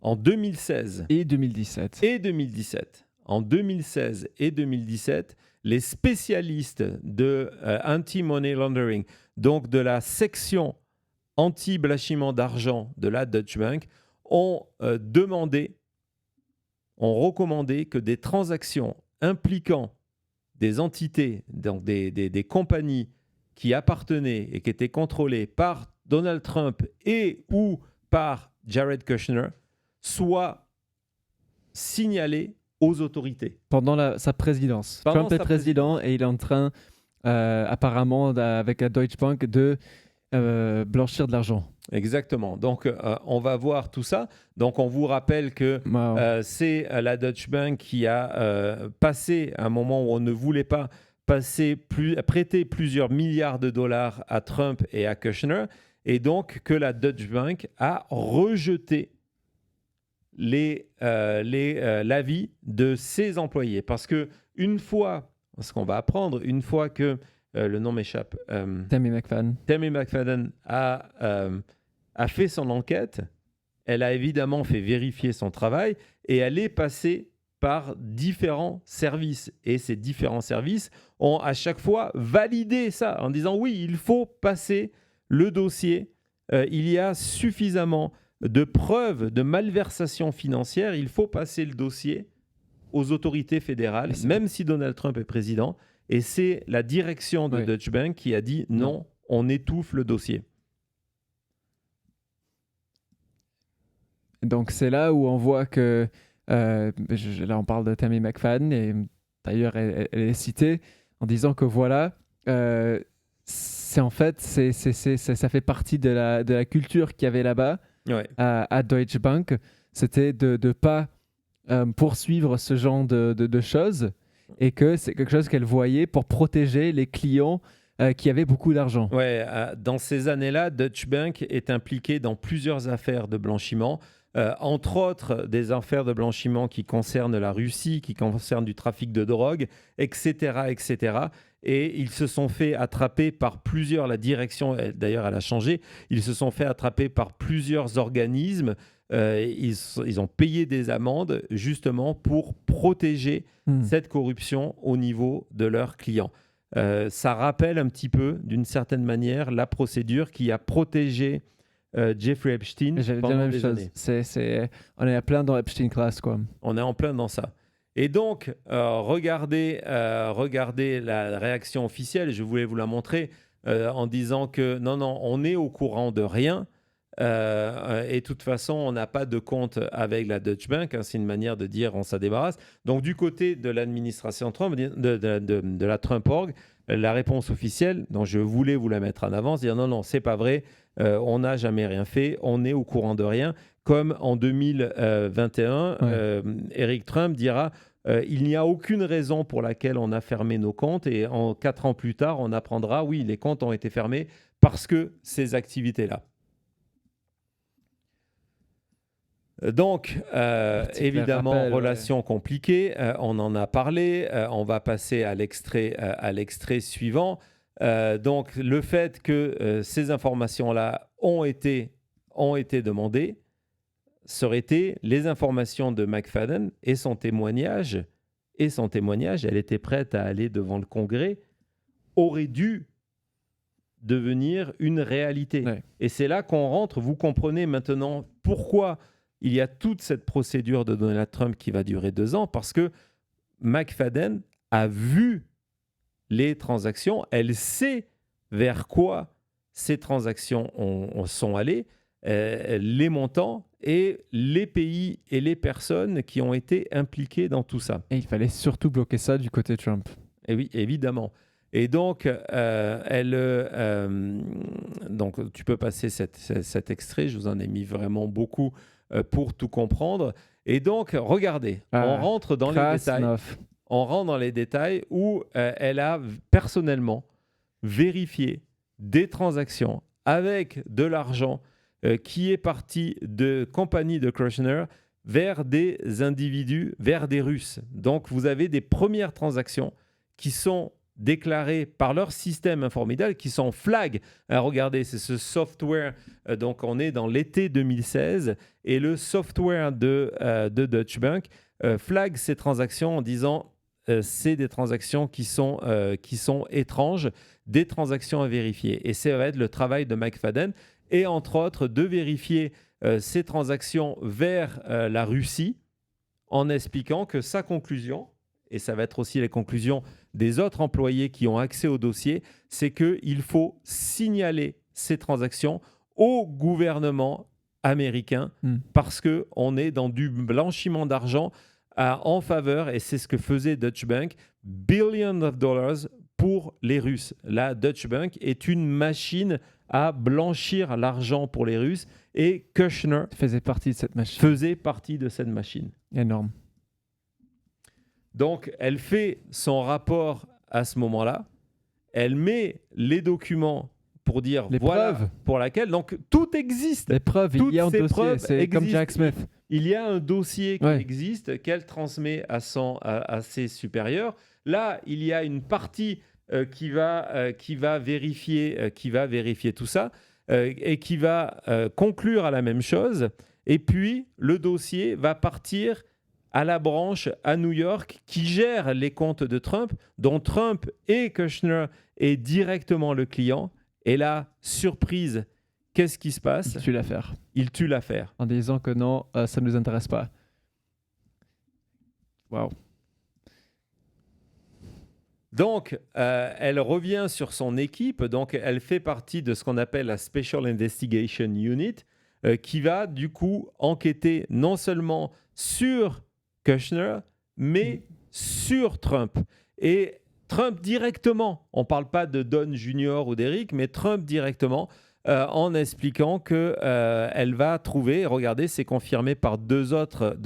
en 2016 et 2017, en 2016 et 2017, les spécialistes de anti-money laundering, donc de la section anti-blanchiment d'argent de la Deutsche Bank, ont recommandé que des transactions impliquant des entités, donc des compagnies qui appartenaient et qui étaient contrôlées par Donald Trump et ou par Jared Kushner soient signalées aux autorités. Pendant sa présidence. Trump est président et il est en train, apparemment, avec la Deutsche Bank, de blanchir de l'argent. Exactement. Donc, on va voir tout ça. Donc, on vous rappelle que c'est la Deutsche Bank qui a passé un moment où on ne voulait pas prêter plusieurs milliards de dollars à Trump et à Kushner, et donc que la Deutsche Bank a rejeté l'avis de ses employés. Parce que une fois que le nom m'échappe, Tammy McFadden a fait son enquête, elle a évidemment fait vérifier son travail et elle est passée par différents services. Et ces différents services ont à chaque fois validé ça en disant oui, il faut passer le dossier. Il y a suffisamment de preuves de malversation financière. Il faut passer le dossier aux autorités fédérales, même si Donald Trump est président. Et c'est la direction de Deutsche Bank qui a dit non, on étouffe le dossier. Donc c'est là où on voit que là on parle de Tammy McFadden et d'ailleurs elle est citée en disant que voilà ça fait partie de la culture qu'il y avait là-bas à Deutsche Bank, c'était de pas poursuivre ce genre de choses et que c'est quelque chose qu'elle voyait pour protéger les clients qui avaient beaucoup d'argent. Ouais, dans ces années-là, Deutsche Bank est impliquée dans plusieurs affaires de blanchiment. Entre autres, des affaires de blanchiment qui concernent la Russie, qui concernent du trafic de drogue, etc., etc. Et ils se sont fait attraper par la direction, d'ailleurs elle a changé, ils se sont fait attraper par plusieurs organismes. Ils ont payé des amendes justement pour protéger cette corruption au niveau de leurs clients. Ça rappelle un petit peu, d'une certaine manière, la procédure qui a protégé Jeffrey Epstein pendant des années. On est à plein dans Epstein Class, quoi. On est en plein dans ça. Et donc, regardez la réaction officielle. Je voulais vous la montrer en disant que non, on est au courant de rien. Et de toute façon, on n'a pas de compte avec la Deutsche Bank. C'est une manière de dire on s'en débarrasse. Donc, du côté de l'administration Trump, de la Trump Org, la réponse officielle, dont je voulais vous la mettre en avance, dire non, c'est pas vrai. On n'a jamais rien fait, on est au courant de rien. Comme en 2021, Eric Trump dira il n'y a aucune raison pour laquelle on a fermé nos comptes et 4 ans plus tard, on apprendra, oui, les comptes ont été fermés parce que ces activités-là. Donc, évidemment, rappel, relation compliquée, on en a parlé, on va passer à l'extrait suivant. Donc, le fait que ces informations-là ont été demandées, seraient été les informations de McFadden et son témoignage, elle était prête à aller devant le Congrès, aurait dû devenir une réalité. Ouais. Et c'est là qu'on rentre, vous comprenez maintenant pourquoi il y a toute cette procédure de Donald Trump qui va durer 2 ans, parce que McFadden a vu les transactions, elle sait vers quoi ces transactions sont allées, les montants et les pays et les personnes qui ont été impliquées dans tout ça. Et il fallait surtout bloquer ça du côté Trump. Et oui, évidemment. Et donc, donc tu peux passer cet extrait, je vous en ai mis vraiment beaucoup pour tout comprendre. Et donc, regardez, on rentre dans les détails. On rentre dans les détails où elle a personnellement vérifié des transactions avec de l'argent qui est parti de compagnies de Kushner vers des individus, vers des Russes. Donc, vous avez des premières transactions qui sont déclarées par leur système informatique, qui sont flag. Regardez, c'est ce software. Donc, on est dans l'été 2016 et le software de Deutsche Bank flag ces transactions en disant c'est des transactions qui sont étranges, des transactions à vérifier. Et ça va être le travail de McFadden et entre autres de vérifier ces transactions vers la Russie en expliquant que sa conclusion, et ça va être aussi les conclusions des autres employés qui ont accès au dossier, c'est qu'il faut signaler ces transactions au gouvernement américain parce qu'on est dans du blanchiment d'argent en faveur, et c'est ce que faisait Deutsche Bank, billions of dollars pour les Russes. La Deutsche Bank est une machine à blanchir l'argent pour les Russes et Kushner faisait partie de cette machine. Énorme. Donc, elle fait son rapport à ce moment-là. Elle met les documents pour dire les voilà preuves. Pour laquelle. Donc, tout existe. Les preuves, il y a un dossier. C'est existent. comme Jack Smith. Il y a un dossier qui existe, qu'elle transmet à ses supérieurs. Là, il y a une partie qui va vérifier tout ça et qui va conclure à la même chose. Et puis, le dossier va partir à la branche à New York qui gère les comptes de Trump, dont Trump et Kushner est directement le client. Et là, surprise, qu'est-ce qui se passe ? Il tue l'affaire. En disant que non, ça ne nous intéresse pas. Waouh. Donc, elle revient sur son équipe. Donc, elle fait partie de ce qu'on appelle la Special Investigation Unit, qui va du coup enquêter non seulement sur Kushner, mais sur Trump. Et Trump directement, on ne parle pas de Don Jr. ou d'Eric, mais Trump directement, en expliquant qu'elle va trouver, regardez, c'est confirmé par deux autres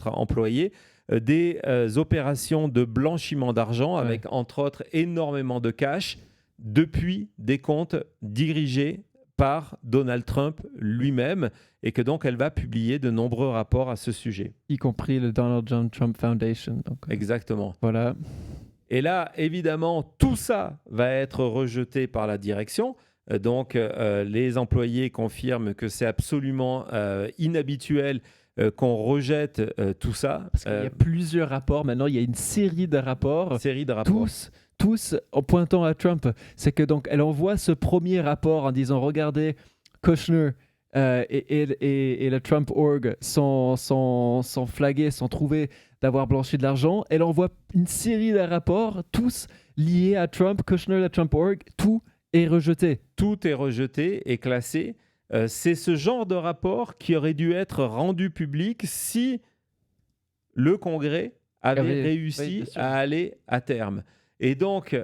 employés, des opérations de blanchiment d'argent avec, entre autres, énormément de cash depuis des comptes dirigés par Donald Trump lui-même et que donc elle va publier de nombreux rapports à ce sujet. Y compris le Donald John Trump Foundation. Donc, exactement. Voilà. Et là, évidemment, tout ça va être rejeté par la direction. Donc, les employés confirment que c'est absolument inhabituel qu'on rejette tout ça. Parce qu'il y a plusieurs rapports. Maintenant, il y a une série de rapports. Tous en pointant à Trump. C'est que donc, elle envoie ce premier rapport en disant, regardez, Kushner et le Trump Org sont flagués, sont trouvés d'avoir blanchi de l'argent. Elle envoie une série de rapports, tous liés à Trump, Kushner, le Trump Org. Tout est rejeté. Tout est rejeté et classé. C'est ce genre de rapport qui aurait dû être rendu public si le Congrès avait réussi à aller à terme. Et donc,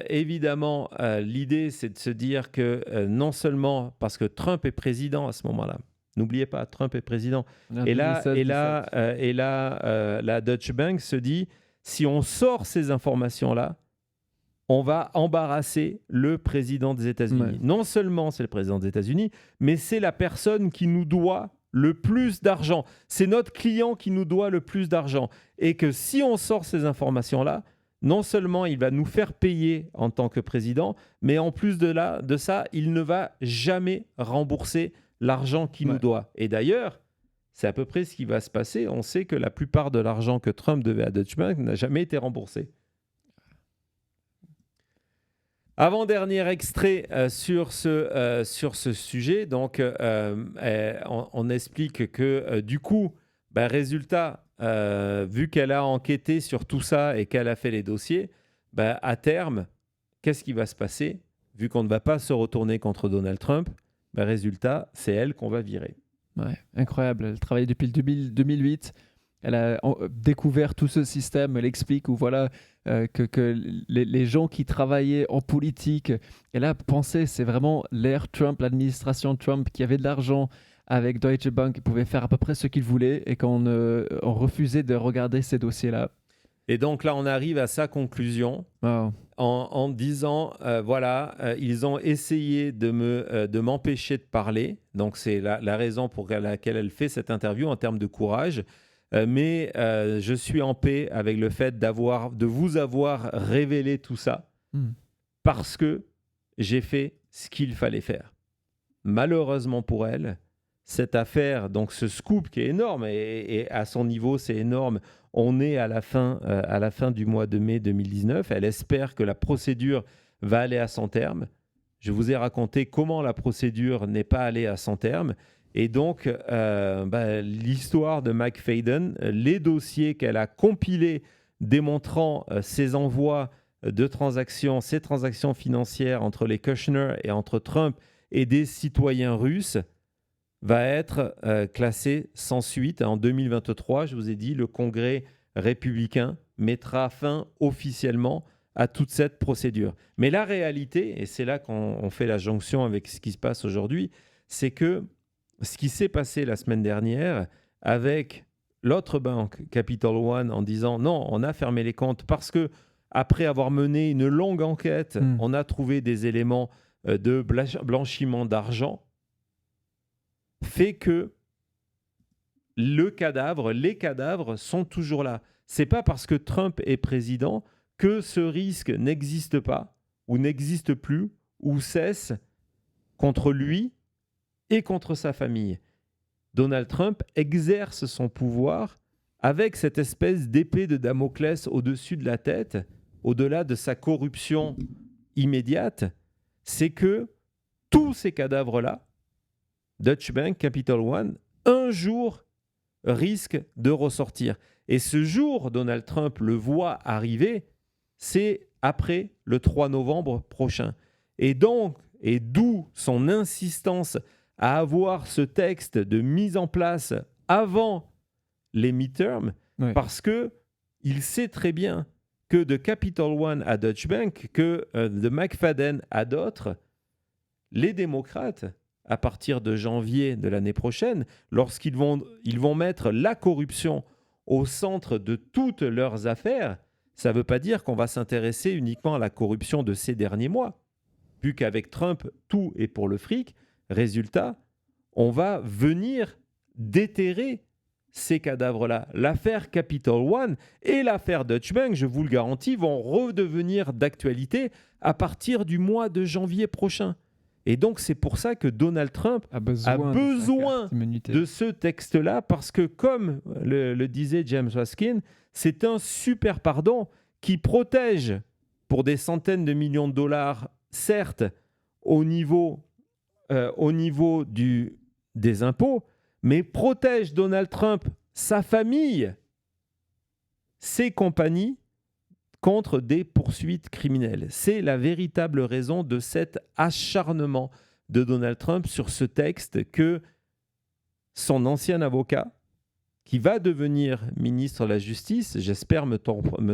évidemment, l'idée, c'est de se dire que non seulement parce que Trump est président à ce moment-là, n'oubliez pas, Trump est président. Et là, la Deutsche Bank se dit, si on sort ces informations-là, on va embarrasser le président des États-Unis. Ouais. Non seulement c'est le président des États-Unis, mais c'est la personne qui nous doit le plus d'argent. C'est notre client qui nous doit le plus d'argent. Et que si on sort ces informations-là, non seulement il va nous faire payer en tant que président, mais en plus de ça, il ne va jamais rembourser l'argent qu'il nous doit. Et d'ailleurs, c'est à peu près ce qui va se passer. On sait que la plupart de l'argent que Trump devait à Deutsche Bank n'a jamais été remboursé. Avant-dernier extrait sur ce sujet. Donc, on explique que du coup, résultat, vu qu'elle a enquêté sur tout ça et qu'elle a fait les dossiers, à terme, qu'est-ce qui va se passer? Vu qu'on ne va pas se retourner contre Donald Trump, résultat, c'est elle qu'on va virer. Ouais, incroyable. Elle travaille depuis 2008. Elle a découvert tout ce système. Elle explique où voilà que les gens qui travaillaient en politique, elle a pensé, c'est vraiment l'ère Trump, l'administration Trump qui avait de l'argent avec Deutsche Bank, qui pouvait faire à peu près ce qu'ils voulaient et qu'on on refusait de regarder ces dossiers-là. Et donc là, on arrive à sa conclusion en disant, ils ont essayé de m'empêcher de parler. Donc c'est la raison pour laquelle elle fait cette interview en termes de courage. Mais je suis en paix avec le fait de vous avoir révélé tout ça parce que j'ai fait ce qu'il fallait faire. Malheureusement pour elle, cette affaire, donc ce scoop qui est énorme, et à son niveau c'est énorme, on est à la fin du mois de mai 2019. Elle espère que la procédure va aller à son terme. Je vous ai raconté comment la procédure n'est pas allée à son terme. Et donc, l'histoire de McFadden, les dossiers qu'elle a compilés démontrant ses envois de transactions, ces transactions financières entre les Kushner et entre Trump et des citoyens russes, va être classée sans suite. En 2023, je vous ai dit, le Congrès républicain mettra fin officiellement à toute cette procédure. Mais la réalité, et c'est là qu'on fait la jonction avec ce qui se passe aujourd'hui, c'est que ce qui s'est passé la semaine dernière avec l'autre banque, Capital One, en disant non, on a fermé les comptes parce que après avoir mené une longue enquête, on a trouvé des éléments de blanchiment d'argent, fait que les cadavres sont toujours là. C'est pas parce que Trump est président que ce risque n'existe pas ou n'existe plus ou cesse contre lui et contre sa famille. Donald Trump exerce son pouvoir avec cette espèce d'épée de Damoclès au-dessus de la tête, au-delà de sa corruption immédiate, c'est que tous ces cadavres-là, Deutsche Bank, Capital One, un jour risquent de ressortir. Et ce jour, Donald Trump le voit arriver, c'est après le 3 novembre prochain. Et donc, et d'où son insistance à avoir ce texte de mise en place avant les midterms, parce qu'il sait très bien que de Capital One à Deutsche Bank, que de McFadden à d'autres, les démocrates, à partir de janvier de l'année prochaine, lorsqu'ils vont mettre la corruption au centre de toutes leurs affaires, ça ne veut pas dire qu'on va s'intéresser uniquement à la corruption de ces derniers mois, vu qu'avec Trump, tout est pour le fric. Résultat, on va venir déterrer ces cadavres-là. L'affaire Capital One et l'affaire Deutsche Bank, je vous le garantis, vont redevenir d'actualité à partir du mois de janvier prochain. Et donc, c'est pour ça que Donald Trump a besoin de ce texte-là, parce que, comme le disait James Raskin, c'est un super pardon qui protège pour des centaines de millions de dollars, certes, au niveau des impôts, mais protège Donald Trump, sa famille, ses compagnies, contre des poursuites criminelles. C'est la véritable raison de cet acharnement de Donald Trump sur ce texte que son ancien avocat, qui va devenir ministre de la Justice, j'espère me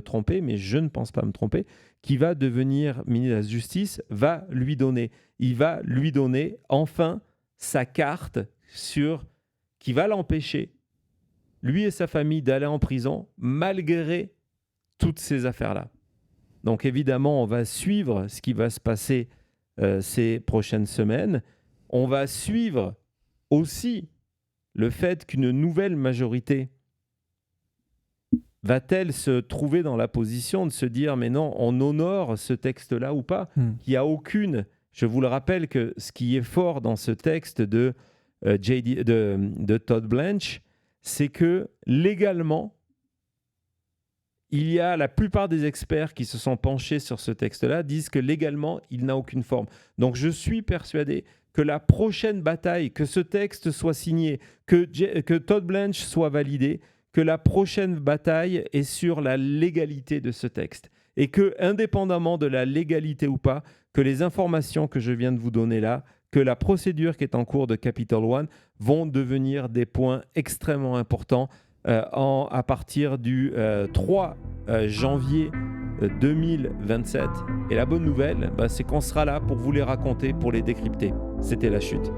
tromper, mais je ne pense pas me tromper, qui va devenir ministre de la Justice, va lui donner. Il va lui donner enfin sa carte qui va l'empêcher, lui et sa famille, d'aller en prison, malgré toutes ces affaires-là. Donc évidemment, on va suivre ce qui va se passer ces prochaines semaines. On va suivre aussi le fait qu'une nouvelle majorité va-t-elle se trouver dans la position de se dire mais non, on honore ce texte-là ou pas? Il n'y a aucune... Je vous le rappelle que ce qui est fort dans ce texte de Todd Blanche, c'est que légalement, il y a la plupart des experts qui se sont penchés sur ce texte-là disent que légalement, il n'a aucune forme. Donc je suis persuadé que la prochaine bataille, que ce texte soit signé, que Todd Blanche soit validé, que la prochaine bataille est sur la légalité de ce texte. Et que, indépendamment de la légalité ou pas, que les informations que je viens de vous donner là, que la procédure qui est en cours de Capital One vont devenir des points extrêmement importants à partir du 3 janvier 2027. Et la bonne nouvelle, c'est qu'on sera là pour vous les raconter, pour les décrypter. C'était La Chute.